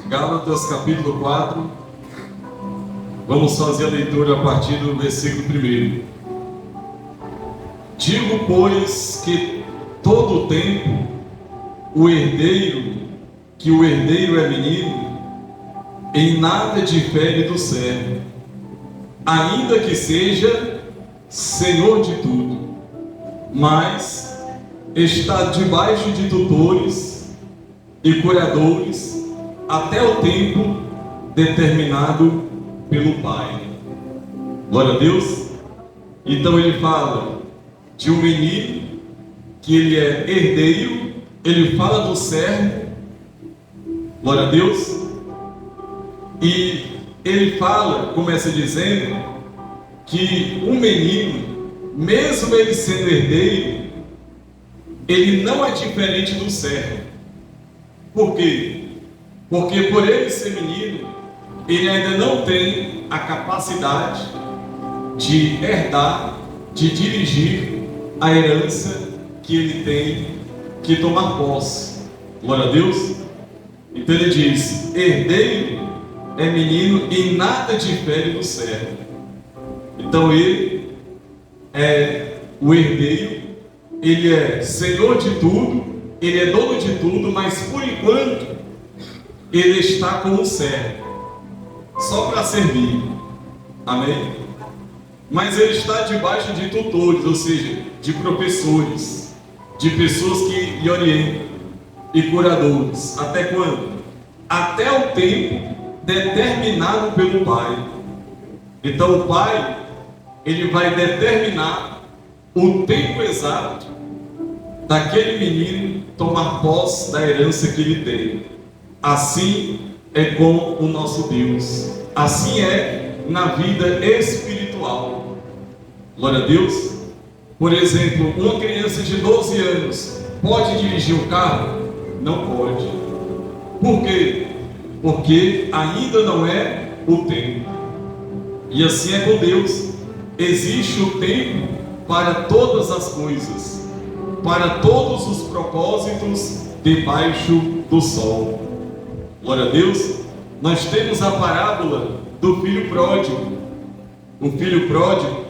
Gálatas capítulo 4, vamos fazer a leitura a partir do versículo 1. Digo, pois, que todo o tempo o herdeiro é menino, em nada difere do servo, ainda que seja senhor de tudo, mas está debaixo de tutores e curadores até o tempo determinado pelo Pai. Glória a Deus. Então ele fala de um menino que ele é herdeiro, ele fala do servo, glória a Deus, e ele fala, começa dizendo que um menino, mesmo ele sendo herdeiro, ele não é diferente do servo. Por quê? Porque por ele ser menino, ele ainda não tem a capacidade de herdar, de dirigir a herança que ele tem que tomar posse. Glória a Deus. Então ele diz: herdeiro é menino e nada difere do servo. Então ele é o herdeiro, ele é senhor de tudo, ele é dono de tudo, mas por enquanto ele está como servo, só para servir. Amém? Mas ele está debaixo de tutores, ou seja, de professores, de pessoas que lhe orientam, e curadores. Até quando? Até o tempo determinado pelo Pai. Então o Pai, ele vai determinar o tempo exato daquele menino tomar posse da herança que ele tem. Assim é com o nosso Deus. Assim é na vida espiritual. Glória a Deus. Por exemplo, uma criança de 12 anos pode dirigir um carro? Não pode. Por quê? Porque ainda não é o tempo. E assim é com Deus. Existe o tempo para todas as coisas, para todos os propósitos debaixo do sol. Glória a Deus. Nós temos a parábola do filho pródigo. O filho pródigo,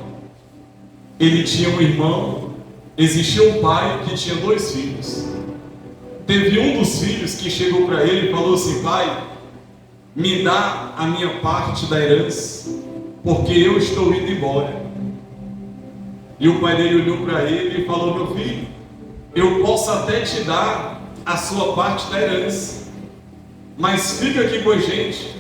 ele tinha um irmão, existia um pai que tinha 2 filhos. Teve um dos filhos que chegou para ele e falou assim: pai, me dá a minha parte da herança, porque eu estou indo embora. E o pai dele olhou para ele e falou: meu filho, eu posso até te dar a sua parte da herança, mas fica aqui com a gente,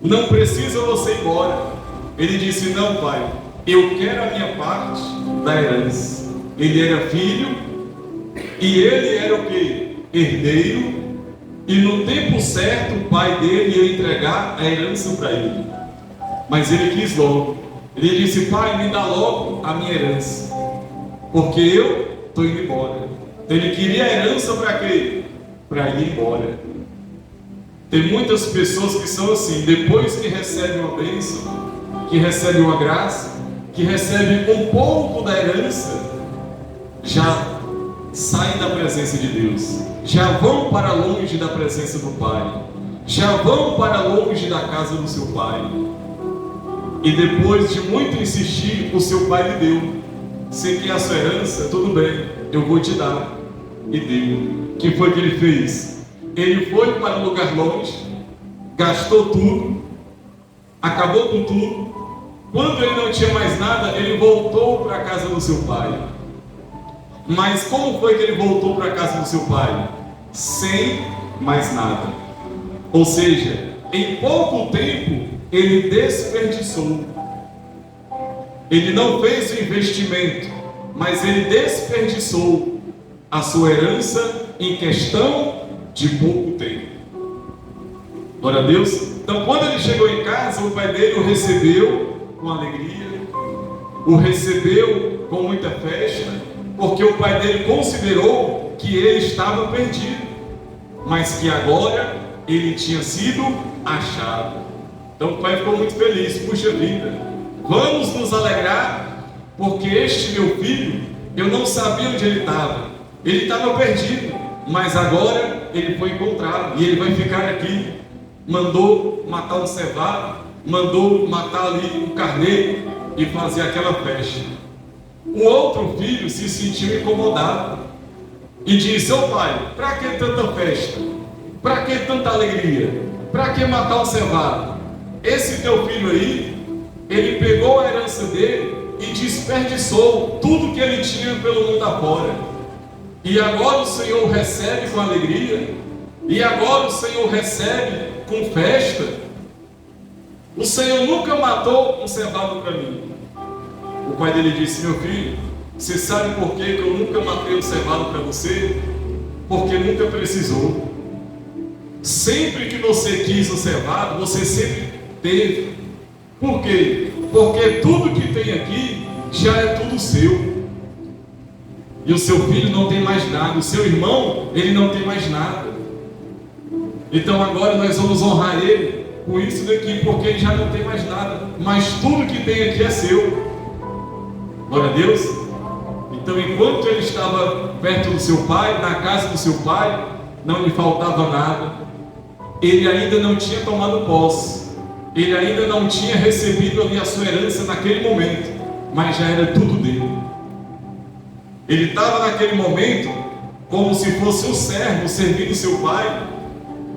não precisa você ir embora. Ele disse: não, pai, eu quero a minha parte da herança. Ele era filho e ele era o quê? Herdeiro, e no tempo certo o pai dele ia entregar a herança para ele. Mas ele quis logo. Ele disse: pai, me dá logo a minha herança, porque eu estou indo embora. Então ele queria a herança para quê? Para ir embora. Tem muitas pessoas que são assim, depois que recebem uma bênção, que recebem uma graça, que recebem um pouco da herança, já saem da presença de Deus, já vão para longe da presença do Pai, já vão para longe da casa do seu Pai. E depois de muito insistir, o seu Pai lhe deu. Você quer a sua herança? Tudo bem, eu vou te dar. E deu. O que foi que ele fez? Ele foi para um lugar longe, gastou tudo, acabou com tudo. Quando ele não tinha mais nada, ele voltou para a casa do seu pai. Mas como foi que ele voltou para a casa do seu pai? Sem mais nada. Ou seja, em pouco tempo ele desperdiçou. Ele não fez o investimento, mas ele desperdiçou a sua herança em questão de pouco tempo. Glória a Deus. Então quando ele chegou em casa, o pai dele o recebeu com alegria, o recebeu com muita festa, porque o pai dele considerou que ele estava perdido, mas que agora ele tinha sido achado. Então o pai ficou muito feliz. Puxa vida, vamos nos alegrar, porque este meu filho, eu não sabia onde ele estava perdido, mas agora ele foi encontrado e ele vai ficar aqui. mandou matar um cevado, mandou matar ali um carneiro e fazer aquela festa. O outro filho se sentiu incomodado e disse: ô pai, para que tanta festa? Para que tanta alegria? Para que matar um cevado? Esse teu filho aí, ele pegou a herança dele e desperdiçou tudo que ele tinha pelo mundo afora. E agora o Senhor recebe com alegria, e agora o Senhor recebe com festa. O Senhor nunca matou um cevado para mim. O pai dele disse: meu filho, você sabe por que eu nunca matei um cevado para você? Porque nunca precisou. Sempre que você quis o cevado, você sempre teve. Por quê? Porque tudo que tem aqui já é tudo seu. E o seu filho não tem mais nada, o seu irmão, ele não tem mais nada. Então agora nós vamos honrar ele com isso daqui, porque ele já não tem mais nada, mas tudo que tem aqui é seu. Glória a Deus. Então enquanto ele estava perto do seu pai, na casa do seu pai, não lhe faltava nada. Ele ainda não tinha tomado posse, ele ainda não tinha recebido ali a sua herança naquele momento, mas já era tudo dele. Ele estava naquele momento como se fosse um servo servindo seu pai,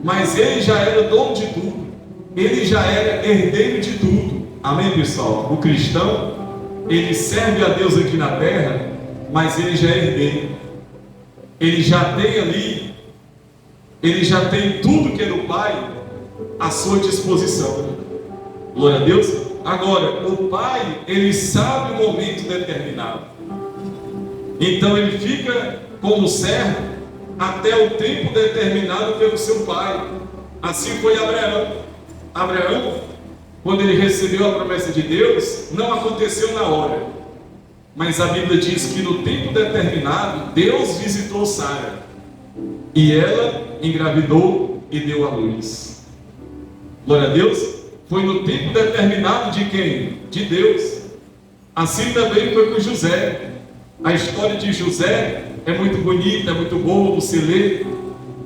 mas ele já era dono de tudo, ele já era herdeiro de tudo. Amém, pessoal? O cristão, ele serve a Deus aqui na terra, mas ele já é herdeiro. Ele já tem ali, ele já tem tudo que é do pai à sua disposição. Glória a Deus. Agora, o pai, ele sabe o momento determinado. Então ele fica como servo até o tempo determinado pelo seu pai. Assim foi Abraão. Abraão, quando ele recebeu a promessa de Deus, não aconteceu na hora. Mas a Bíblia diz que no tempo determinado, Deus visitou Sara. E ela engravidou e deu à luz. Glória a Deus. Foi no tempo determinado de quem? De Deus. Assim também foi com José. A história de José é muito bonita, é muito boa você ler.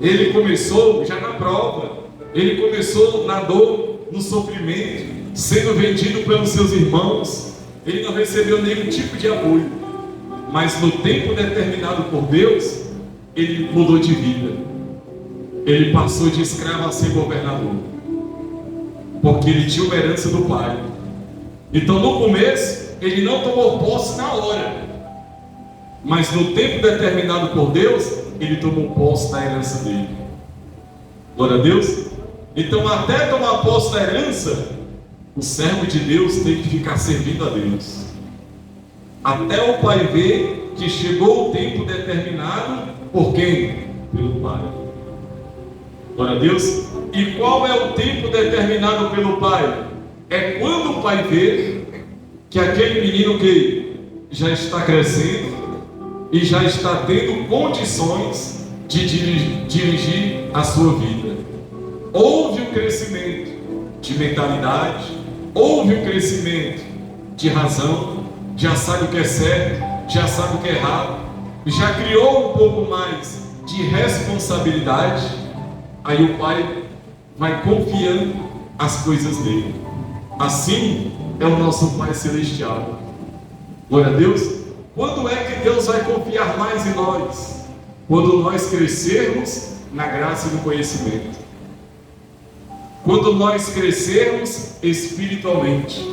Ele começou já na prova, ele começou na dor, no sofrimento, sendo vendido pelos seus irmãos. Ele não recebeu nenhum tipo de apoio, mas no tempo determinado por Deus, ele mudou de vida. Ele passou de escravo a ser governador, porque ele tinha uma herança do pai. Então no começo, ele não tomou posse na hora, mas no tempo determinado por Deus, ele tomou posse da herança dele. Glória a Deus. Então até tomar posse da herança, o servo de Deus tem que ficar servindo a Deus, até o pai ver que chegou o tempo determinado por quem? Pelo pai. Glória a Deus. E qual é o tempo determinado pelo pai? É quando o pai vê que aquele menino que já está crescendo e já está tendo condições de dirigir a sua vida. Houve um crescimento de mentalidade, houve um crescimento de razão, já sabe o que é certo, já sabe o que é errado, já criou um pouco mais de responsabilidade. Aí o pai vai confiando as coisas dele. Assim é o nosso Pai Celestial. Glória a Deus. Quando é que Deus vai confiar mais em nós? Quando nós crescermos na graça e no conhecimento. Quando nós crescermos espiritualmente.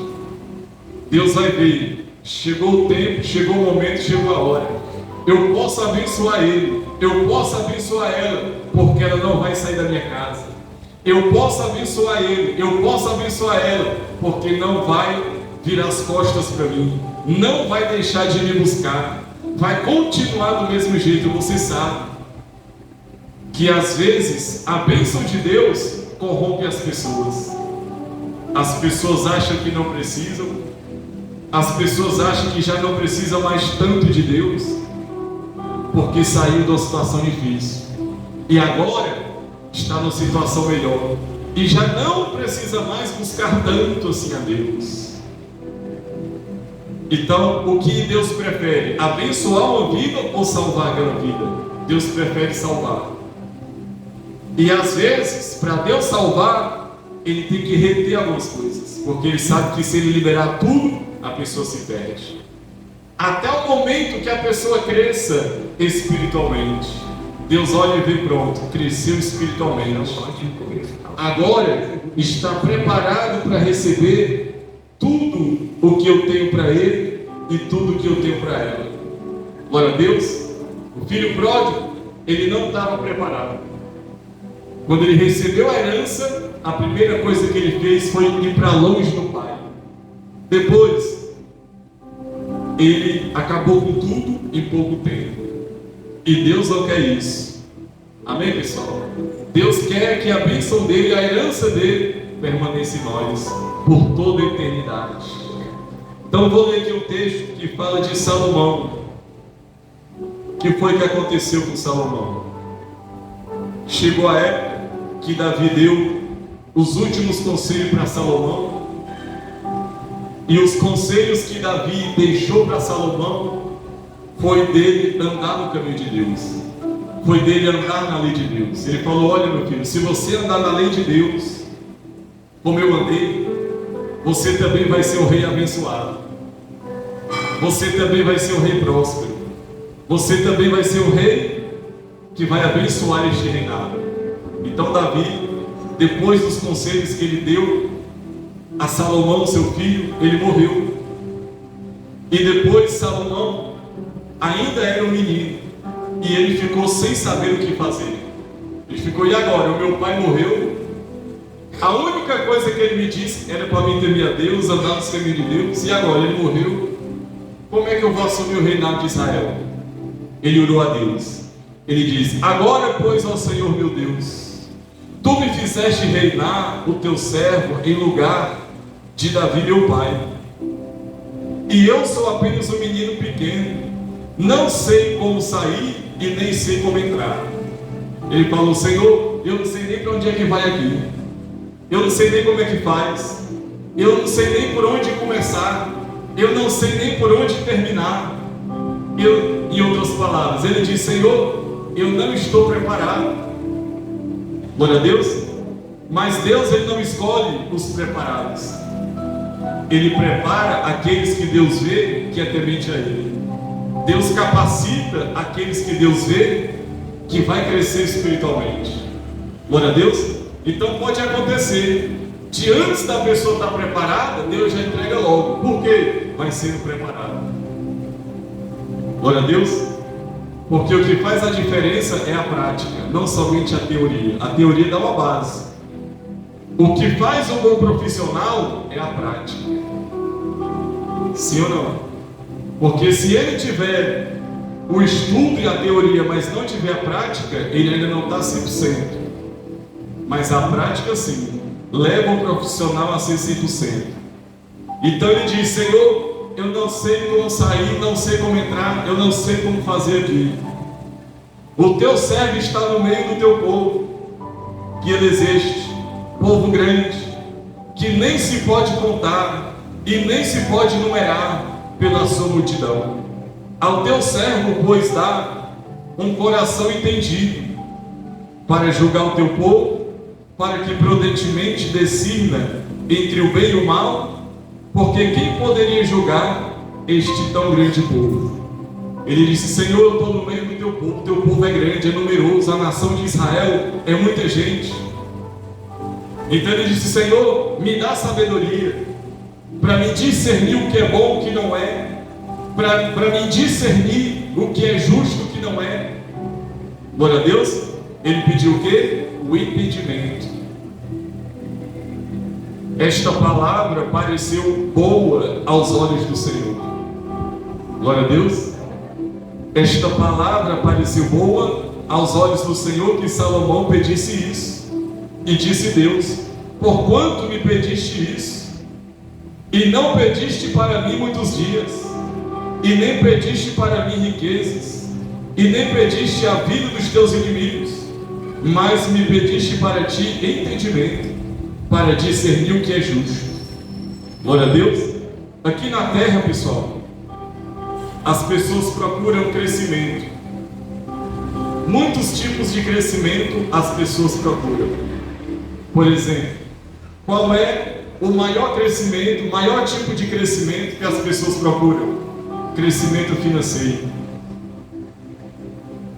Deus vai ver, chegou o tempo, chegou o momento, chegou a hora. Eu posso abençoar ele, eu posso abençoar ela, porque ela não vai sair da minha casa. Eu posso abençoar ele, eu posso abençoar ela, porque não vai virar as costas para mim, não vai deixar de me buscar, vai continuar do mesmo jeito. Você sabe que às vezes a bênção de Deus corrompe as pessoas. As pessoas acham que não precisam, as pessoas acham que já não precisam mais tanto de Deus, porque saiu de uma situação difícil e agora está numa situação melhor e já não precisa mais buscar tanto assim a Deus. Então, o que Deus prefere? Abençoar uma vida ou salvar aquela vida? Deus prefere salvar. E às vezes, para Deus salvar, Ele tem que reter algumas coisas, porque Ele sabe que se Ele liberar tudo, a pessoa se perde. Até o momento que a pessoa cresça espiritualmente, Deus olha e vê, pronto, cresceu espiritualmente. Agora está preparado para receber tudo o que eu tenho para ele e tudo o que eu tenho para ela. Glória a Deus. O filho pródigo, ele não estava preparado. Quando ele recebeu a herança, a primeira coisa que ele fez foi ir para longe do pai. Depois, ele acabou com tudo em pouco tempo. E Deus não quer isso. Amém, pessoal? Deus quer que a bênção dele, a herança dele, permaneça em nós por toda a eternidade. Então eu vou ler aqui o texto que fala de Salomão. O que foi que aconteceu com Salomão? Chegou a época que Davi deu os últimos conselhos para Salomão. E os conselhos que Davi deixou para Salomão foi dele andar no caminho de Deus, foi dele andar na lei de Deus. Ele falou: olha, meu filho, se você andar na lei de Deus, como eu andei, você também vai ser o rei abençoado, você também vai ser o rei próspero, você também vai ser o rei que vai abençoar este reinado. Então Davi, depois dos conselhos que ele deu a Salomão, seu filho, ele morreu. E depois Salomão ainda era um menino, e ele ficou sem saber o que fazer. Ele ficou: e agora? O meu pai morreu. A única coisa que ele me disse era para mim temer a Deus, andar nos caminhos de Deus. E agora ele morreu. Como é que eu vou assumir o reinado de Israel? Ele orou a Deus. Ele disse: agora, pois, ó Senhor meu Deus, tu me fizeste reinar o teu servo em lugar de Davi meu pai, e eu sou apenas um menino pequeno, não sei como sair e nem sei como entrar. Ele falou: Senhor, eu não sei nem para onde é que vai aqui, eu não sei nem como é que faz, eu não sei nem por onde começar, eu não sei nem por onde terminar. Em outras palavras, ele disse: Senhor, eu não estou preparado. Glória a Deus. Mas Deus, ele não escolhe os preparados, ele prepara aqueles que Deus vê que é temente a ele. Deus capacita aqueles que Deus vê que vai crescer espiritualmente. Glória a Deus. Então pode acontecer de antes da pessoa estar preparada, Deus já entrega logo. Por quê? Vai sendo preparado. Glória a Deus. Porque o que faz a diferença é a prática, não somente a teoria. A teoria dá uma base. O que faz um bom profissional é a prática. Sim ou não? Porque se ele tiver o estudo e a teoria, mas não tiver a prática, ele ainda não está 100%. Mas a prática sim, leva o profissional a ser 100%. Então ele diz: Senhor, eu não sei como sair, não sei como entrar, eu não sei como fazer aqui. O teu servo está no meio do teu povo, que elegeste, povo grande, que nem se pode contar e nem se pode numerar pela sua multidão. Ao teu servo, pois, dá um coração entendido para julgar o teu povo, para que prudentemente discirna entre o bem e o mal, porque quem poderia julgar este tão grande povo? Ele disse: Senhor, eu estou no meio do teu povo é grande, é numeroso, a nação de Israel é muita gente. Então ele disse: Senhor, me dá sabedoria para me discernir o que é bom, o que não é, para me discernir o que é justo, o que não é. Glória a Deus. Ele pediu o quê? O entendimento. Esta palavra pareceu boa aos olhos do Senhor. Glória a Deus. Esta palavra pareceu boa aos olhos do Senhor, que Salomão pedisse isso. E disse Deus: porquanto me pediste isso, e não pediste para mim muitos dias, e nem pediste para mim riquezas, e nem pediste a vida dos teus inimigos, mas me pediste para ti entendimento, para discernir o que é justo. Glória a Deus. Aqui na terra, pessoal, as pessoas procuram crescimento, muitos tipos de crescimento as pessoas procuram. Por exemplo, qual é o maior crescimento, o maior tipo de crescimento que as pessoas procuram? Crescimento financeiro.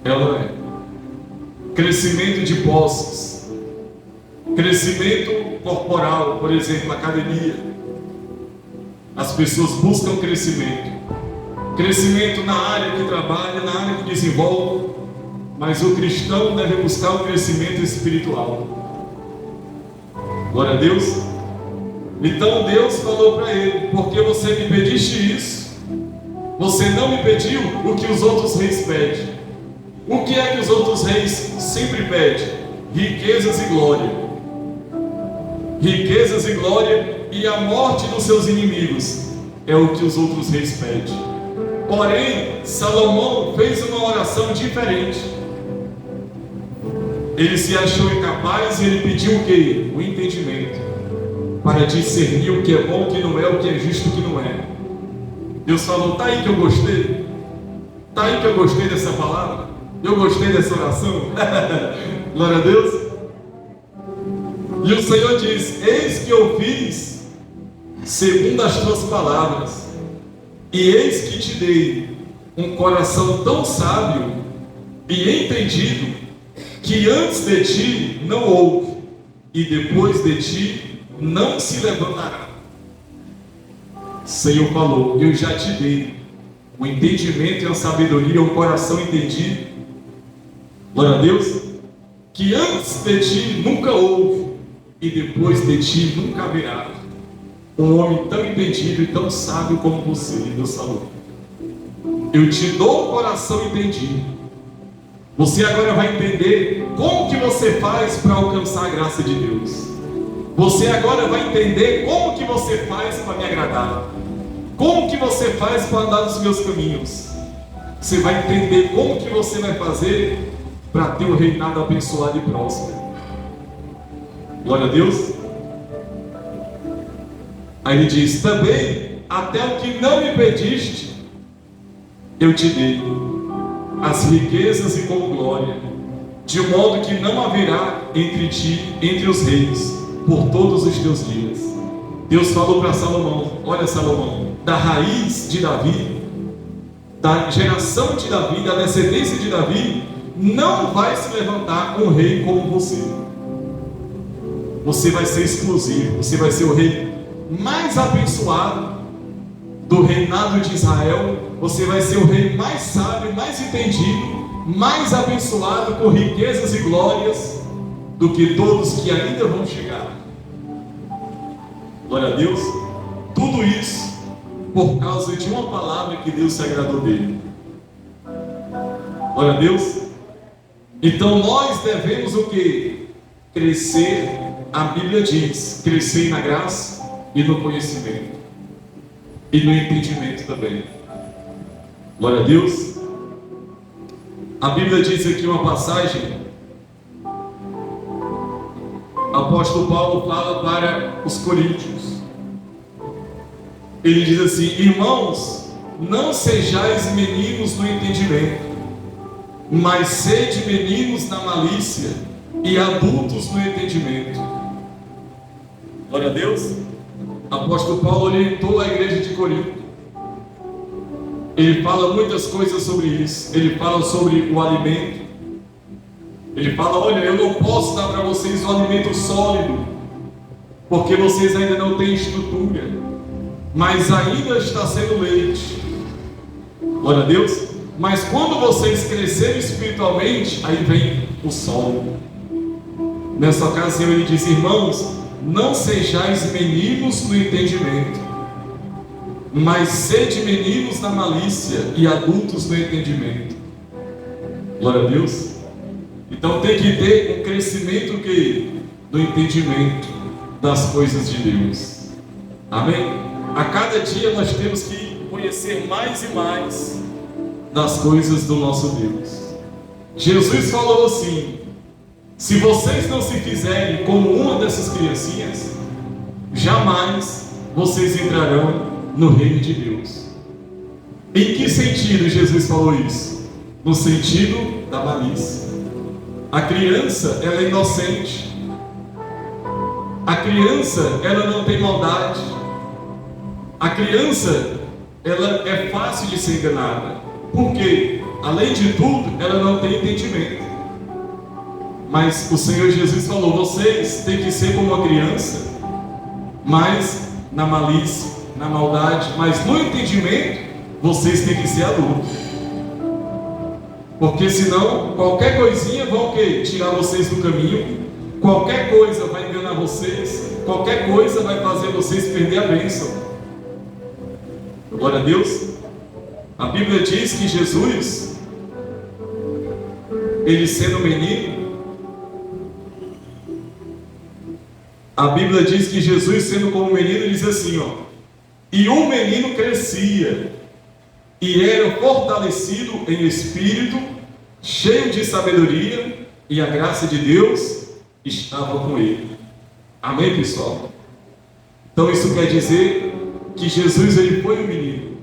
Ela é. Crescimento de posses. Crescimento corporal, por exemplo, academia. As pessoas buscam crescimento. Crescimento na área que trabalha, na área que desenvolve. Mas o cristão deve buscar o crescimento espiritual. Glória a Deus. Então Deus falou para ele: porque você me pediste isso, você não me pediu o que os outros reis pedem. O que é que os outros reis sempre pedem? Riquezas e glória. Riquezas e glória e a morte dos seus inimigos é o que os outros reis pedem. Porém, Salomão fez uma oração diferente. Ele se achou incapaz e ele pediu o quê? O entendimento, para discernir o que é bom, o que não é, o que é justo, o que não é. Deus falou: tá aí que eu gostei, tá aí que eu gostei dessa palavra, eu gostei dessa oração. Glória a Deus. E o Senhor diz: eis que eu fiz segundo as tuas palavras, e eis que te dei um coração tão sábio e entendido, que antes de ti não houve, e depois de ti não se levantará. O Senhor falou: eu já te dei o entendimento e a sabedoria, um coração entendido. Glória a Deus. Que antes de ti nunca houve, e depois de ti nunca haverá um homem tão entendido e tão sábio como você. Deus falou: eu te dou um coração entendido. Você agora vai entender como que você faz para alcançar a graça de Deus. Você agora vai entender como que você faz para me agradar. Como que você faz para andar nos meus caminhos. Você vai entender como que você vai fazer para ter um reinado abençoado e próspero. Glória a Deus. Aí ele diz: também até o que não me pediste eu te dei, as riquezas e com glória, de modo que não haverá entre ti, entre os reis, por todos os teus dias. Deus falou para Salomão: olha, Salomão, da raiz de Davi, da geração de Davi, da descendência de Davi, não vai se levantar um rei como você. Você vai ser exclusivo, você vai ser o rei mais abençoado do reinado de Israel. Você vai ser o rei mais sábio, mais entendido, mais abençoado, com riquezas e glórias do que todos que ainda vão chegar. Glória a Deus. Tudo isso por causa de uma palavra que Deus se agradou dele. Glória a Deus. Então nós devemos o que? Crescer. A Bíblia diz: crescer na graça e no conhecimento e no entendimento também. Glória a Deus. A Bíblia diz aqui uma passagem. O apóstolo Paulo fala para os coríntios. Ele diz assim: irmãos, não sejais meninos no entendimento, mas sede meninos na malícia e adultos no entendimento. Glória a Deus. O apóstolo Paulo orientou a igreja de Corinto. Ele fala muitas coisas sobre isso. Ele fala sobre o alimento. Ele fala: olha, eu não posso dar para vocês um alimento sólido, porque vocês ainda não têm estrutura, mas ainda está sendo leite. Glória a Deus. Mas quando vocês crescerem espiritualmente, aí vem o solo. Nessa ocasião ele diz: irmãos, não sejais meninos no entendimento, mas sede meninos na malícia e adultos no entendimento. Glória a Deus. Então tem que ter um crescimento do entendimento das coisas de Deus. Amém? A cada dia nós temos que conhecer mais e mais das coisas do nosso Deus. Jesus falou assim: se vocês não se fizerem como uma dessas criancinhas, jamais vocês entrarão no reino de Deus. Em que sentido Jesus falou isso? No sentido da malícia. A criança, ela é inocente. A criança, ela não tem maldade. A criança, ela é fácil de ser enganada. Por quê? Além de tudo, ela não tem entendimento. Mas o Senhor Jesus falou: vocês têm que ser como uma criança, mas na malícia, na maldade, mas no entendimento, vocês têm que ser adultos. Porque senão, qualquer coisinha vai o quê? Tirar vocês do caminho. Qualquer coisa vai enganar vocês. Qualquer coisa vai fazer vocês perder a bênção. Glória a Deus. A Bíblia diz que Jesus, ele sendo menino, a Bíblia diz que Jesus, sendo como menino, diz assim, ó: e o menino crescia e era fortalecido em espírito, cheio de sabedoria, e a graça de Deus estava com ele. Amém, pessoal? Então isso quer dizer que Jesus, ele foi um menino,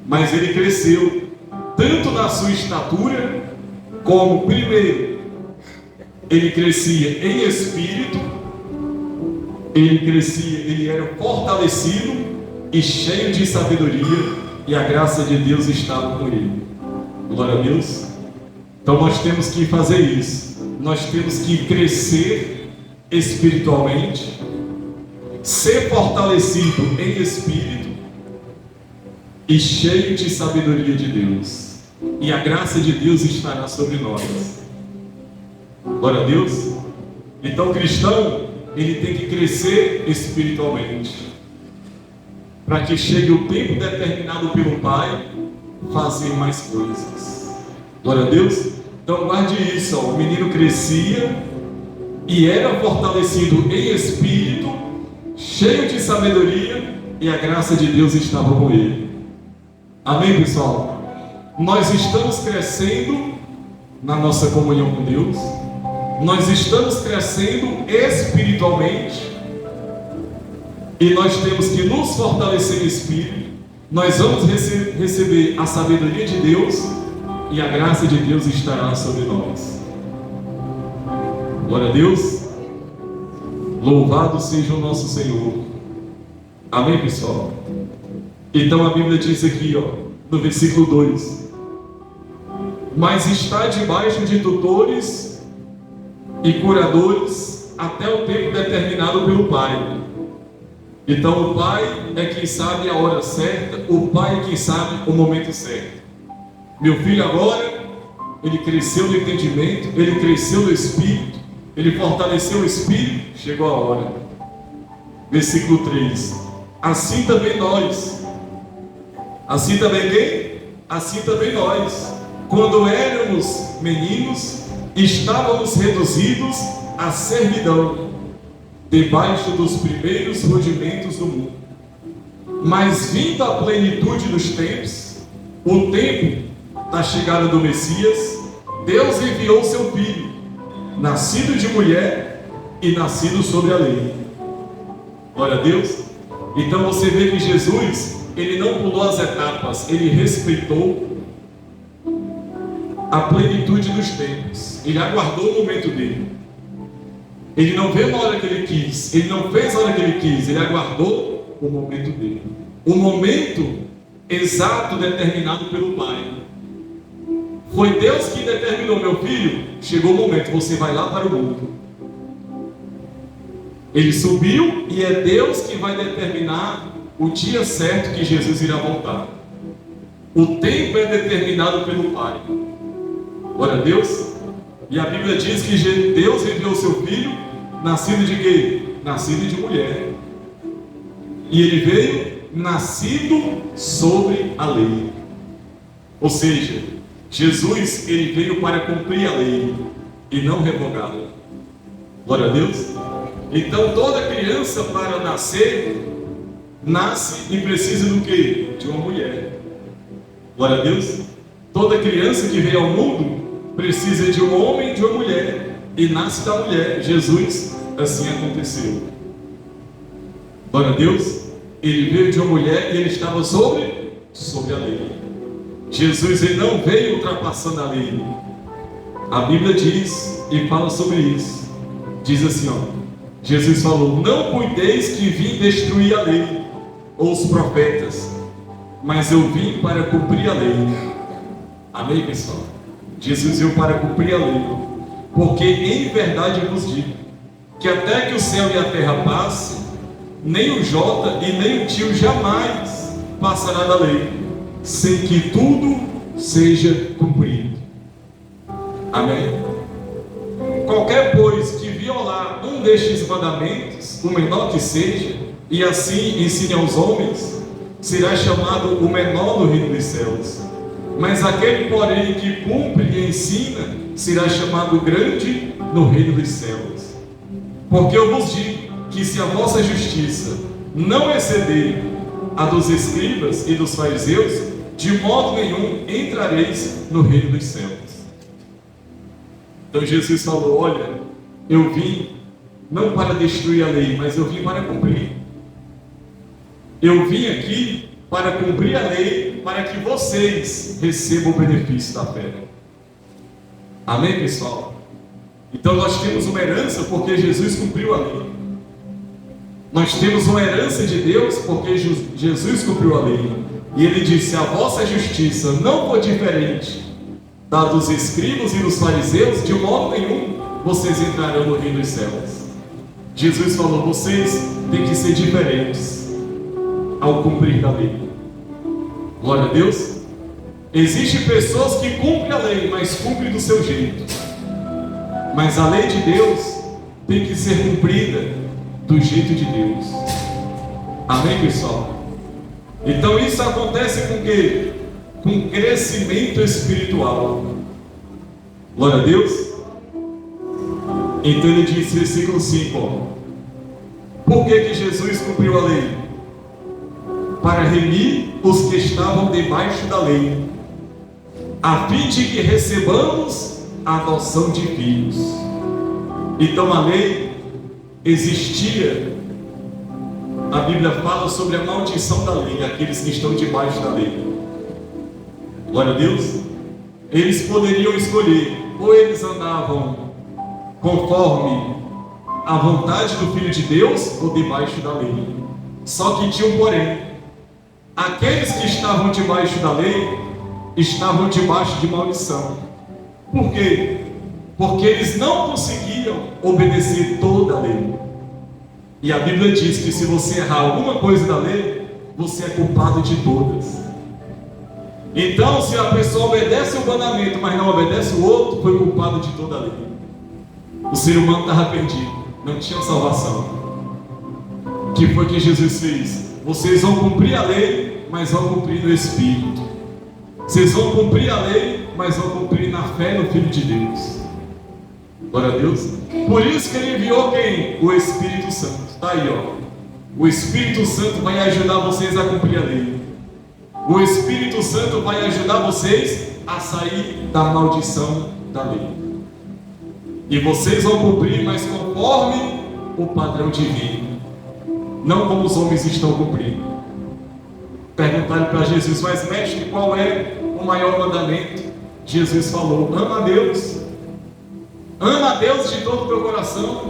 mas ele cresceu tanto na sua estatura, como primeiro ele crescia em espírito, ele era fortalecido e cheio de sabedoria, e a graça de Deus estava com ele. Glória a Deus. Então nós temos que fazer isso. Nós temos que crescer espiritualmente, ser fortalecido em espírito e cheio de sabedoria de Deus, e a graça de Deus estará sobre nós. Glória a Deus. Então o cristão, ele tem que crescer espiritualmente, para que chegue o tempo determinado pelo Pai, fazer mais coisas. Glória a Deus. Então guarde isso, ó. O menino crescia e era fortalecido em espírito, cheio de sabedoria, e a graça de Deus estava com ele. Amém, pessoal? Nós estamos crescendo na nossa comunhão com Deus, nós estamos crescendo espiritualmente, e nós temos que nos fortalecer no espírito. Nós vamos receber a sabedoria de Deus, e a graça de Deus estará sobre nós. Glória a Deus. Louvado seja o nosso Senhor. Amém, pessoal? Então a Bíblia diz aqui, ó, no versículo 2: mas está debaixo de tutores e curadores até o tempo determinado pelo Pai. Então o Pai é quem sabe a hora certa, o Pai é quem sabe o momento certo. Meu filho agora, ele cresceu no entendimento, ele cresceu no espírito, ele fortaleceu o espírito, chegou a hora. Versículo 3: assim também nós. Assim também quem? Assim também nós, quando éramos meninos, estávamos reduzidos à servidão, debaixo dos primeiros rudimentos do mundo. Mas vindo a plenitude dos tempos, o tempo da chegada do Messias, Deus enviou seu Filho, nascido de mulher e nascido sobre a lei. Glória a Deus. Então você vê que Jesus, ele não pulou as etapas, ele respeitou a plenitude dos tempos, ele aguardou o momento dele. Ele não veio na hora que ele quis, ele não fez na hora que ele quis, ele aguardou o momento dele, o momento exato determinado pelo Pai. Foi Deus que determinou: meu filho, chegou o momento, você vai lá para o mundo. Ele subiu, e é Deus que vai determinar o dia certo que Jesus irá voltar. O tempo é determinado pelo Pai. Glória a Deus. E a Bíblia diz que Deus enviou seu Filho, nascido de quê? Nascido de mulher. E ele veio nascido sobre a lei. Ou seja, Jesus, ele veio para cumprir a lei e não revogá-la. Glória a Deus. Então toda criança, para nascer, nasce e precisa do quê? De uma mulher. Glória a Deus. Toda criança que veio ao mundo precisa de um homem e de uma mulher, e nasce da mulher. Jesus, assim aconteceu. Glória a Deus. Ele veio de uma mulher e ele estava sobre a lei. Jesus, ele não veio ultrapassando a lei, A Bíblia diz e fala sobre isso. Diz assim, ó, Jesus falou: não cuideis que vim destruir a lei ou os profetas, mas eu vim para cumprir a lei. Amém, pessoal? Jesus veio para cumprir a lei, porque em verdade eu vos digo que até que o céu e a terra passem, nem o jota e nem o tio jamais passará da lei, sem que tudo seja cumprido. Amém? Qualquer, pois, que violar um destes mandamentos, o menor que seja, e assim ensine aos homens, será chamado o menor no reino dos céus. Mas aquele, porém, que cumpre e ensina, será chamado grande no reino dos céus. Porque eu vos digo que se a vossa justiça não exceder a dos escribas e dos fariseus, de modo nenhum entrareis no reino dos céus. Então Jesus falou: olha, eu vim não para destruir a lei, mas eu vim para cumprir. Eu vim aqui para cumprir a lei, para que vocês recebam o benefício da fé. Amém, pessoal? Então nós temos uma herança porque Jesus cumpriu a lei. Nós temos uma herança de Deus porque Jesus cumpriu a lei. E ele disse: a vossa justiça não for diferente da dos escribas e dos fariseus, de modo nenhum vocês entrarão no reino dos céus. Jesus falou: vocês têm que ser diferentes ao cumprir a lei. Glória a Deus. Existem pessoas que cumprem a lei, mas cumprem do seu jeito. Mas a lei de Deus tem que ser cumprida do jeito de Deus. Amém, pessoal? Então isso acontece com o quê? Com crescimento espiritual. Glória a Deus. Então ele diz, versículo 5, ó, por que Jesus cumpriu a lei? Para remir os que estavam debaixo da lei, a fim de que recebamos a adoção de filhos. Então a lei existia. A Bíblia fala sobre a maldição da lei, aqueles que estão debaixo da lei. Glória a Deus. Eles poderiam escolher, ou eles andavam conforme a vontade do Filho de Deus, ou debaixo da lei. Só que tinha um porém: aqueles que estavam debaixo da lei estavam debaixo de maldição. Por quê? Porque eles não conseguiam obedecer toda a lei. E a Bíblia diz que se você errar alguma coisa da lei, você é culpado de todas. Então, se a pessoa obedece o mandamento, mas não obedece o outro, foi culpado de toda a lei. O ser humano estava perdido, não tinha salvação. O que foi que Jesus fez? Vocês vão cumprir a lei, mas vão cumprir no Espírito. Vocês vão cumprir a lei, mas vão cumprir na fé no Filho de Deus. Glória a Deus. Por isso que ele enviou quem? O Espírito Santo. Está aí, ó. O Espírito Santo vai ajudar vocês a cumprir a lei. O Espírito Santo vai ajudar vocês a sair da maldição da lei. E vocês vão cumprir, mas conforme o padrão divino, não como os homens estão cumprindo. Perguntaram para Jesus: mas mestre, qual é o maior mandamento? Jesus falou: ama a Deus. Ama a Deus de todo o teu coração.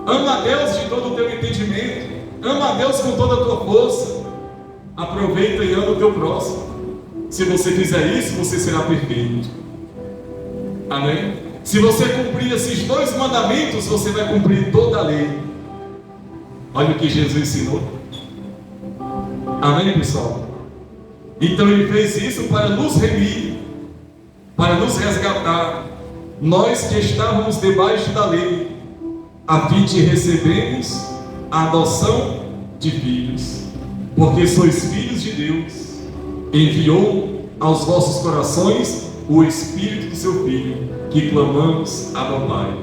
Ama a Deus de todo o teu entendimento. Ama a Deus com toda a tua força. Aproveita e ama o teu próximo. Se você fizer isso, você será perfeito. Amém? Se você cumprir esses dois mandamentos, você vai cumprir toda a lei. Olha o que Jesus ensinou. Amém, pessoal? Então ele fez isso para nos remir, para nos resgatar, nós que estávamos debaixo da lei, a fim de recebermos a adoção de filhos. Porque sois filhos de Deus, enviou aos vossos corações o Espírito do seu Filho, que clamamos a meu Pai.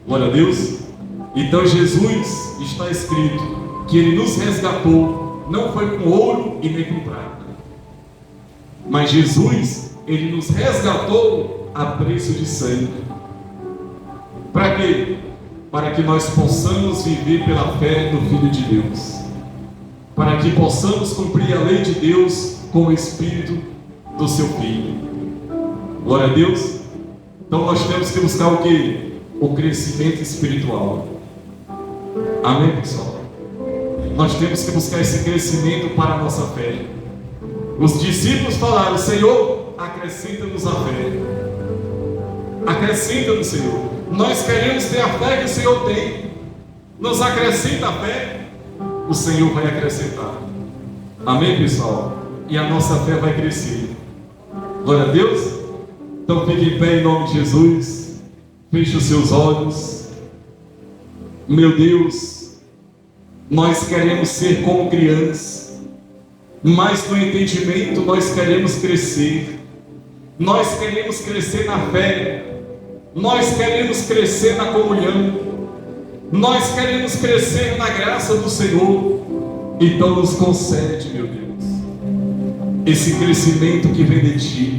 Glória a Deus. Então Jesus, está escrito que ele nos resgatou, não foi com ouro e nem com prata, mas Jesus, ele nos resgatou a preço de sangue. Para quê? Para que nós possamos viver pela fé no Filho de Deus, para que possamos cumprir a lei de Deus com o Espírito do seu Filho. Glória a Deus. Então nós temos que buscar o quê? O crescimento espiritual. Amém, pessoal? Nós temos que buscar esse crescimento para a nossa fé. Os discípulos falaram: Senhor, acrescenta-nos a fé. Acrescenta-nos, Senhor. Nós queremos ter a fé que o Senhor tem. Nos acrescenta a fé, o Senhor vai acrescentar. Amém, pessoal? E a nossa fé vai crescer. Glória a Deus. Então fique em pé em nome de Jesus. Feche os seus olhos. Meu Deus, nós queremos ser como crianças, mas no entendimento nós queremos crescer. Nós queremos crescer na fé. Nós queremos crescer na comunhão. Nós queremos crescer na graça do Senhor. Então nos concede, meu Deus, esse crescimento que vem de Ti.